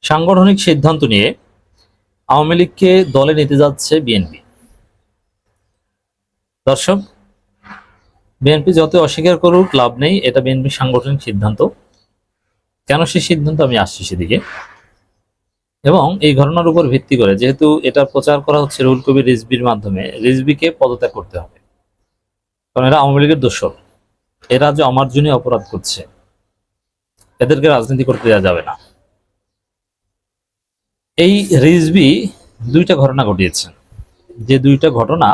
সাংগঠনিক সিদ্ধান্ত নিয়ে আওয়ামী লীগকে দলে নিতে যাচ্ছে বিএনপি। দর্শক, বিএনপি যত অস্বীকার করুক লাভ নেই, এটা বিএনপির সাংগঠনিক সিদ্ধান্ত। কেন সেই সিদ্ধান্ত, আমি আসছি সেদিকে। এবং এই ঘটনার উপর ভিত্তি করে, যেহেতু এটা প্রচার করা হচ্ছে রুহুল কবির রিজভির মাধ্যমে, রিজভিকে পদত্যাগ করতে হবে, কারণ এরা আওয়ামী লীগের দোসর। এরা যে অমার্জনীয় অপরাধ করছে, এদেরকে রাজনীতি করতে দেওয়া যাবে না। এই রিজভি দুইটা ঘটনা ঘটিয়েছেন, যে দুইটা ঘটনা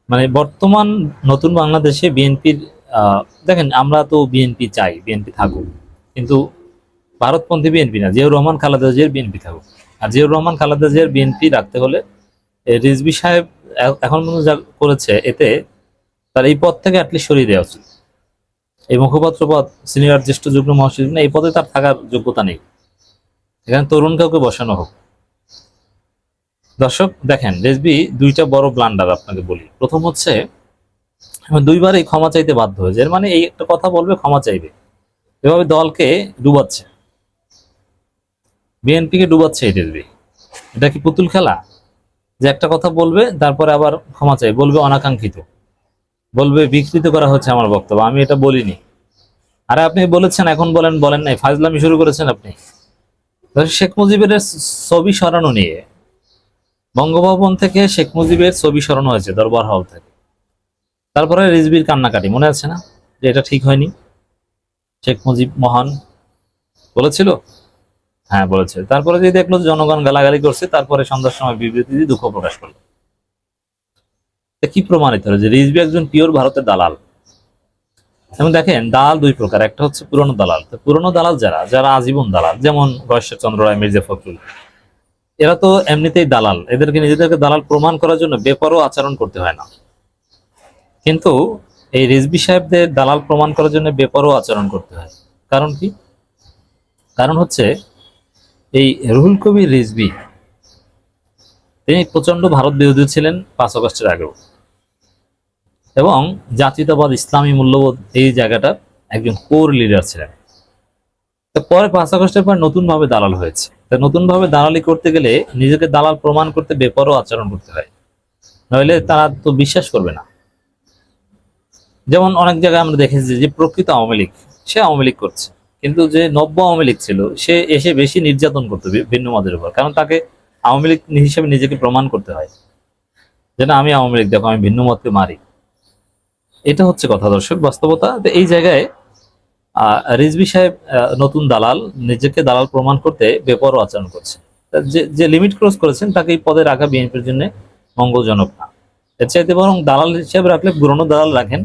মানে বর্তমান নতুন বাংলাদেশে বিএনপির, দেখেন আমরা তো বিএনপি চাই, বিএনপি থাকুক, কিন্তু ভারতপন্থী বিএনপি না, জিয়াউর রহমান খালেদা জিয়ার বিএনপি থাকুক। আর জিয়াউর রহমান খালেদা জিয়ার বিএনপি রাখতে হলে রিজভি সাহেব এখন পর্যন্ত যা করেছে, এতে তার এই পদ থেকে অ্যাটলিস্ট সরিয়ে দেওয়া উচিত। এই মুখপাত্র পদ, সিনিয়র জ্যেষ্ঠ যুগ্ম মহাসচিব, এই পদে তার থাকার যোগ্যতা নেই। এখানে তরুণ কাউকে বসানো হোক। দর্শক দেখেন, রিজভি দুইটা বড় ব্লান্ডার আপনাকে বলি। প্রথম হচ্ছে, দুইবারই ক্ষমা চাইতে বাধ্য হয়েছে। এর মানে এই একটা কথা বলবে, ক্ষমা চাইবে, এভাবে দলকে ডুবাচ্ছে, বিএনপিকে ডুবাচ্ছে এই রিজভি। এটা কি পুতুল খেলা, যে একটা কথা বলবে তারপরে আবার ক্ষমা চাই, বলবে অনাকাঙ্ক্ষিত, বলবে বিকৃত করা হচ্ছে আমার বক্তব্য, আমি এটা বলিনি। আরে আপনি বলেছেন, এখন বলেন নাই, ফাজলামি শুরু করেছেন আপনি। শেখ মুজিবের ছবি সরানো নিয়ে, বঙ্গভবন থেকে শেখ মুজিবের ছবি সরানো হয়েছে দরবার হল থেকে, তারপরে রিজভির কান্নাকাটি মনে আছে না, যে এটা ঠিক হয়নি, শেখ মুজিব মহান বলেছিল। হ্যাঁ বলেছে। তারপরে যে দেখলো জনগণ গালাগালি করছে, তারপরে সন্ধ্যার সময় বিবৃতি দিয়ে দুঃখ প্রকাশ করলো। কি প্রমাণিত হলো যে রিজভি একজন পিওর ভারতের দালাল। এবং দেখেন, দালাল দুই প্রকার, একটা হচ্ছে পুরনো দালাল। তো পুরনো দালাল যারা আজীবন দালাল, যেমন গয়েশ্বরচন্দ্র রায়, মির্জা ফখরুল, এরা তো এমনিতেই দালাল, এদেরকে নিজেদেরকে দালাল প্রমাণ করার জন্য বেপরোয়া আচরণ করতে হয় না। কিন্তু এই রিজভি সাহেবদের দালাল প্রমাণ করার জন্য বেপরোয়া আচরণ করতে হয়। কারণ কি? কারণ হচ্ছে, এই রুহুল কবির রিজভি, তিনি প্রচন্ড ভারত বিরোধী ছিলেন 5 আগস্টের আগেও, এবং জাতীয়তাবাদ, ইসলামী মূল্যবোধ, এই জায়গাটার একজন কোর লিডার ছিলেন। তো পরে 5 আগস্টের পর নতুন ভাবে দালাল হয়েছে। তো নতুন ভাবে দালালি করতে গেলে নিজেকে দালাল প্রমাণ করতে বেপরোয়া আচরণ করতে হয়, নইলে তারা তো বিশ্বাস করবে না। যেমন অনেক জায়গায় আমরা দেখেছি যে প্রকৃত আওয়ামী লীগ, সে আওয়ামী লীগ করছে, কিন্তু যে নব্য আওয়ামী লীগ ছিল, সে এসে বেশি নির্যাতন করতো ভিন্ন মতের উপর, কারণ তাকে আওয়ামী লীগ হিসেবে নিজেকে প্রমাণ করতে হয়, যে না আমি আওয়ামী লীগ, দেখো আমি ভিন্ন মতকে মারি। এটা হচ্ছে কথা দর্শক, বাস্তবতা। এই জায়গায় রিজভি সাহেব নতুন দালাল, নিজেকে দালাল প্রমাণ করতে বেপরোয়া আচরণ করছে। যে লিমিট ক্রস করেছেন, তাকে এই পদে রাখা বিএনপির জন্য মঙ্গলজনক না। এর চাইতে বরং দালাল হিসেবে রাখলে পুরনো দালাল রাখেন,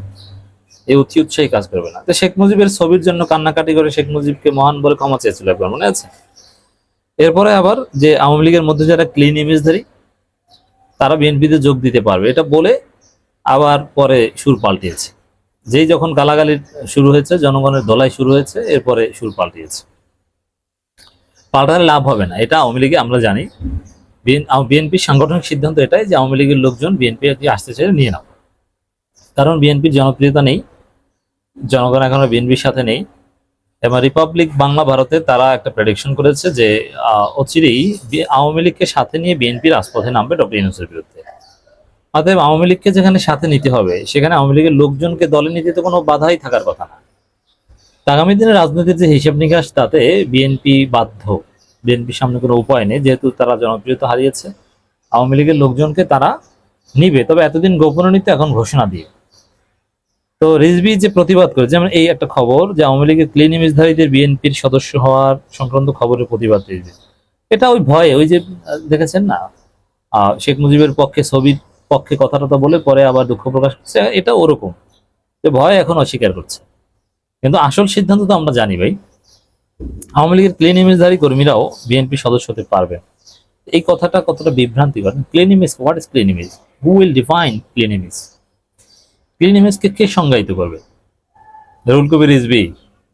এই অতি উৎসাহী কাজ করবে না। তো শেখ মুজিবের ছবির জন্য কান্নাকাটি করে শেখ মুজিবকে মহান বলে ক্ষমা চেয়েছিল একবার, মনে আছে? এরপরে আবার যে আওয়ামী লীগের মধ্যে যারা ক্লিন ইমেজধারী, তারা বিএনপিতে যোগ দিতে পারবে, এটা বলে আবার পরে সুর পাল্টিয়েছে। যেই যখন গালাগালি শুরু হয়েছে, জনগণের দলাই শুরু হয়েছে, এরপরে সুর পাল্টিয়েছে। পাল্টালে লাভ হবে না, এটা আওয়ামী লীগে আমরা জানি। বিএনপির সাংগঠনিক সিদ্ধান্ত এটাই যে আওয়ামী লীগের লোকজন বিএনপি আসতে চাইলে নিয়ে নাও, কারণ বিএনপির জনপ্রিয়তা নেই, জনগণ এখনো বিএনপির সাথে নেই। এবং রিপাবলিক বাংলা ভারতে তারা একটা প্রেডিকশন করেছে যে অচিরেই আওয়ামী লীগকে সাথে নিয়ে বিএনপি রাজপথে নামবে ডক্টর ইউনূসের বিরুদ্ধে। অতএব আওয়ামী লীগকে যেখানে সাথে নিতে হবে, সেখানে আওয়ামী লীগের লোকজনকে দলে নিতে তো কোনো বাধাই থাকার কথা না। আগামী দিনে রাজনীতির যে হিসাব নিকাশ, তাতে বিএনপি বাধ্য, বিএনপির সামনে কোনো উপায় নেই, যেহেতু তারা জনপ্রিয়তা হারিয়েছে, আওয়ামী লীগের লোকজনকে তারা নিবে, তবে এতদিন গোপনে নিতে, এখন ঘোষণা দিয়ে। তো রিজভি যে প্রতিবাদ করে, যেমন এই একটা খবর যে আওয়ামী লীগের ক্লিন ইমেজধারীদের বিএনপির সদস্য হওয়ার সংক্রান্ত খবরের প্রতিবাদ রিজভি, এটা ওই ভয়ে, ওই যে দেখেছেন না, শেখ মুজিবের ছবির পক্ষে কথা টথা বলে পরে আবার দুঃখ প্রকাশ করছে, এটা ওরকম, যে ভয় এখন অস্বীকার করছে। কিন্তু আসল সিদ্ধান্ত তো আমরা জানি ভাই, আওয়ামী লীগের ক্লিন ইমেজধারী কর্মীরাও বিএনপি সদস্য হতে পারবে। এই কথাটা কতটা বিভ্রান্তিকর। Clean image, what is clean image? Who will define clean image? Clean ইমেজকে কে সংজ্ঞায়িত করবে? রুহুল কবির রিজভি।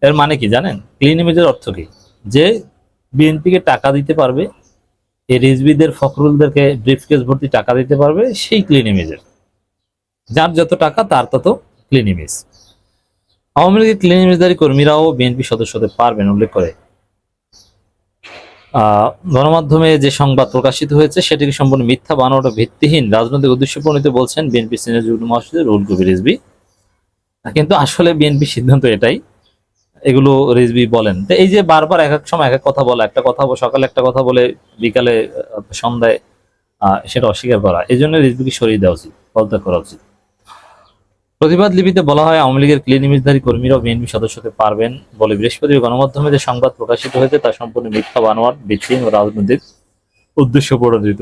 এর মানে কি জানেন? ক্লিন ইমেজের অর্থ কি? যে বিএনপিকে টাকা দিতে পারবে, এই রিজভিদের, ফখরুলদেরকে ব্রিফকেস ভর্তি টাকা দিতে পারবে, সেই ক্লিন ইমেজের। যার যত টাকা তার তত ক্লিন ইমেজ। আওয়ামী লীগের ক্লিন ইমেজধারী কর্মীরাও বিএনপি সদস্য হতে পারবেন উল্লেখ করে গণমাধ্যমে যে সংবাদ প্রকাশিত হয়েছে সেটিকে সম্পূর্ণ মিথ্যা, বানোয়াট, ভিত্তিহীন, রাজনৈতিক উদ্দেশ্য প্রণীত বলছেন বিএনপি সিনিয়র যুগ্ম মহাসচিব রুহুল কবির রিজভী। কিন্তু আসলে বিএনপি সিদ্ধান্ত এটাই, এগুলো রিজভী বলেন। তো এই যে বারবার এক এক সময় এক এক কথা বলা, একটা কথা সকালে একটা কথা বলে বিকালে সন্ধ্যায় সেটা অস্বীকার করা, এই জন্য রিজভীকে সরিয়ে দেওয়া উচিত, পদত্যাগ করা উচিত। প্রতিবাদ লিপিতে বলা হয়, আওয়ামী লীগের ক্লিন ইমেজধারী কর্মীরাও বিএনপি সদস্য হতে পারবেন বলে বৃহস্পতিবার গণমাধ্যমে যে সংবাদ প্রকাশিত হয়েছে তা সম্পূর্ণ মিথ্যা, বানোয়াট, ভিত্তিহীন ও রাজনৈতিক উদ্দেশ্য প্রণোদিত।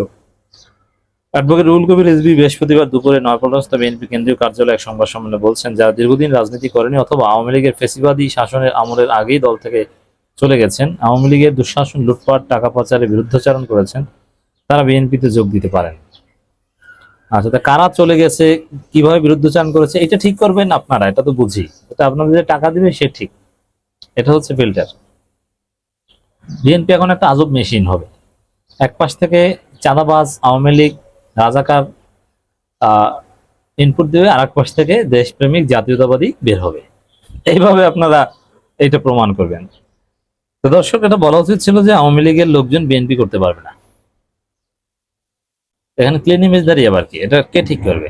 অ্যাডভোকেট রুহুল কবির রিজভী বৃহস্পতিবার দুপুরে নয়াপল্টনস্থ বিএনপি কেন্দ্রীয় কার্যালয়ে এক সংবাদ সম্মেলনে বলছেন, যারা দীর্ঘদিন রাজনীতি করেনি অথবা আওয়ামী লীগের ফেসিবাদী শাসনের আমলের আগেই দল থেকে চলে গেছেন, আওয়ামী লীগের দুঃশাসন, লুটপাট, টাকা পাচারে বিরুদ্ধাচরণ করেছেন, তারা বিএনপিতে যোগ দিতে পারেন। আচ্ছা, তা কারা চলে গেছে, কিভাবে বিরুদ্ধাচরণ করেছে, এটা ঠিক করবেন আপনারা, এটা তো বুঝি। এটা আপনাদের যে টাকা দিবে সে ঠিক, এটা হচ্ছে ফিল্টার। বিএনপি এখন একটা আজব মেশিন হবে। এক পাশ থেকে চাঁদাবাজ, আওয়ামী লীগ, রাজাকার ইনপুট দেবে, আর এক পাশ থেকে দেশপ্রেমিক, জাতীয়তাবাদী বের হবে। এইভাবে আপনারা এটা প্রমাণ করবেন। তো দর্শক, এটা বলা উচিত ছিল যে আওয়ামী লীগের লোকজন বিএনপি করতে পারবে না। এখানে ক্লিন ইমেজদারি আবার কি, এটা কে ঠিক করবে?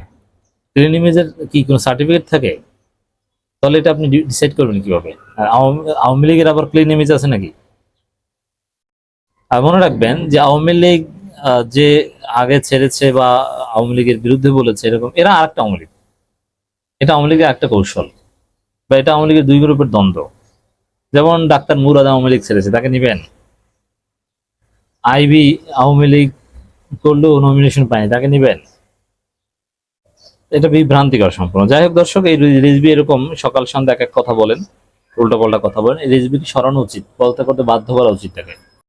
ক্লিন ইমেজের কি কোনো সার্টিফিকেট থাকে? তাহলে এটা আপনি ডিসাইড করবেন কিভাবে? আর আওয়ামী লীগের আবার ক্লিন ইমেজ আছে নাকি? আর মনে রাখবেন যে আওয়ামী লীগ যে আগে ছেড়েছে বা আওয়ামী লীগের বিরুদ্ধে বলেছে, এরকম এরা আরেকটা আওয়ামী লীগ। এটা আওয়ামী লীগের একটা কৌশল, বা এটা আওয়ামী লীগের দুই গ্রুপের দ্বন্দ্ব। যেমন ডাক্তার মুরাদ আওয়ামী লীগ ছেড়েছে, তাকে নিবেন? আইবি আওয়ামী লীগ করলেও নমিনেশন পায়নি, তাকে নিবেন? এটা বিভ্রান্তিকর সম্পূর্ণ। যাই হোক দর্শক, এই রিজভী এরকম সকাল সন্ধ্যা এক এক কথা বলেন, উল্টো পাল্টা কথা বলেন। এই রিজভীকে সরানো উচিত, পদত্যাগ করতে বাধ্য করা উচিত তাকে।